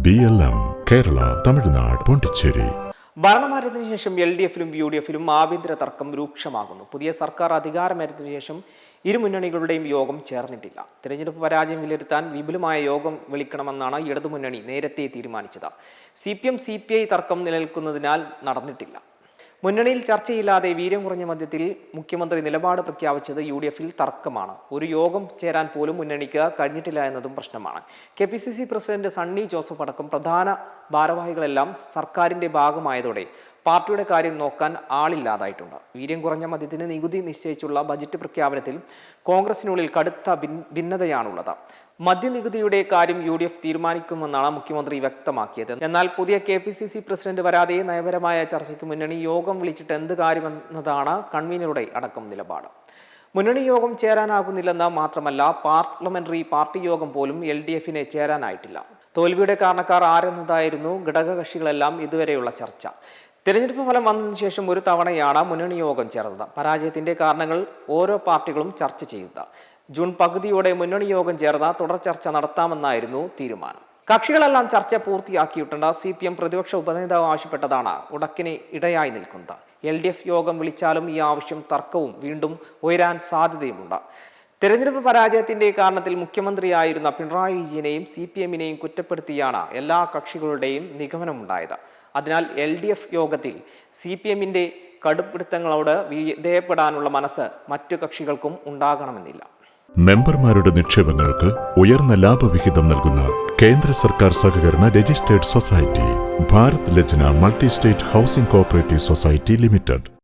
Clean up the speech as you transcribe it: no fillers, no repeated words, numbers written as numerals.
BLM Kerala, Tamil Nadu, Pondicherry. ഭരണമാറ്റത്തിന് ശേഷം LDFിലും UDFിലും ആഭ്യന്തര തർക്കം രൂക്ഷമാകുന്നു. പുതിയ സർക്കാർ അധികാരമേറ്റതിനു ശേഷം ഇരു മുന്നണികളുടെയും യോഗം ചേർന്നിട്ടില്ല. തെരഞ്ഞെടുപ്പ് പരാജയം വിലയിരുത്താൻ വിപുലമായ യോഗം വിളിക്കണമെന്നാണ് ഇടതുമുന്നണി നേരത്തെ തീരുമാനിച്ചത്. CPM CPI തർക്കം നിലനിൽക്കുന്നതിനാൽ നടന്നിട്ടില്ല. മുന്നണിയിൽ ചർച്ചയില്ലാതെ വീര്യം കുറഞ്ഞ മധ്യത്തിൽ മുഖ്യമന്ത്രി നിലപാട് പ്രഖ്യാപിച്ചത് UDFിൽ തർക്കമാണ്. ഒരു യോഗം ചേരാൻ പോലും മുന്നണിക്ക് കഴിഞ്ഞിട്ടില്ല എന്നതും പ്രശ്നമാണ്. KPCC പ്രസിഡന്റ് സണ്ണി ജോസഫ് അടക്കം പ്രധാന ഭാരവാഹികളെല്ലാം സർക്കാരിന്റെ ഭാഗമായതോടെ പാർട്ടിയുടെ കാര്യം നോക്കാൻ ആളില്ലാതായിട്ടുണ്ട്. വീര്യം കുറഞ്ഞ മദ്യത്തിന് നികുതി നിശ്ചയിച്ചുള്ള ബജറ്റ് പ്രഖ്യാപനത്തിൽ കോൺഗ്രസിനുള്ളിൽ കടുത്ത ഭിന്നതയാണുള്ളത്. മദ്യനികുതിയുടെ കാര്യം UDF തീരുമാനിക്കുമെന്നാണ് മുഖ്യമന്ത്രി വ്യക്തമാക്കിയത്. എന്നാൽ പുതിയ KPCC പ്രസിഡന്റ് വരാതെ നയപരമായ ചർച്ചയ്ക്ക് മുന്നണി യോഗം വിളിച്ചിട്ട് എന്ത് കാര്യമെന്നതാണ് കൺവീനറുടെ അടക്കം നിലപാട്. മുന്നണി യോഗം ചേരാനാകുന്നില്ലെന്ന് മാത്രമല്ല, പാർലമെന്ററി പാർട്ടി യോഗം പോലും LDFിനെ ചേരാനായിട്ടില്ല. തോൽവിയുടെ കാരണക്കാർ ആരെന്നതായിരുന്നു ഘടകകക്ഷികളെല്ലാം ഇതുവരെയുള്ള ചർച്ച. തെരഞ്ഞെടുപ്പ് ഫലം വന്നതിന് ശേഷം ഒരു തവണയാണ് മുന്നണി യോഗം ചേർന്നത്. പരാജയത്തിന്റെ കാരണങ്ങൾ ഓരോ പാർട്ടികളും ചർച്ച ചെയ്തത്. ജൂൺ പകുതിയോടെ മുന്നണി യോഗം ചേർന്ന തുടർ ചർച്ച നടത്താമെന്നായിരുന്നു തീരുമാനം. കക്ഷികളെല്ലാം ചർച്ച പൂർത്തിയാക്കിയിട്ടുണ്ട്. CPM പ്രതിപക്ഷ ഉപനേതാവ് ആവശ്യപ്പെട്ടതാണ് ഉടക്കിന് ഇടയായി നിൽക്കുന്നത്. LDF യോഗം വിളിച്ചാലും ഈ ആവശ്യം തർക്കവും വീണ്ടും ഉയരാൻ സാധ്യതയുമുണ്ട്. തെരഞ്ഞെടുപ്പ് പരാജയത്തിന്റെ കാരണത്തിൽ മുഖ്യമന്ത്രിയായിരുന്ന പിണറായി വിജയനെയും CPMനെയും കുറ്റപ്പെടുത്തിയാണ് എല്ലാ കക്ഷികളുടെയും നിഗമനമുണ്ടായത്. അതിനാൽ LDF യോഗത്തിൽ CPMന്റെ കടുപ്പിടുത്തങ്ങളോട് വിധേയപ്പെടാനുള്ള മനസ്സ് മറ്റു കക്ഷികൾക്കും ഉണ്ടാകണമെന്നില്ല. മെമ്പർമാരുടെ നിക്ഷേപങ്ങൾക്ക് ഉയർന്ന ലാഭവിഹിതം നൽകുന്ന കേന്ദ്ര സർക്കാർ സഹകരണ രജിസ്റ്റേർഡ് സൊസൈറ്റി ഭാരത് ലജ്ന multi state housing cooperative society limited.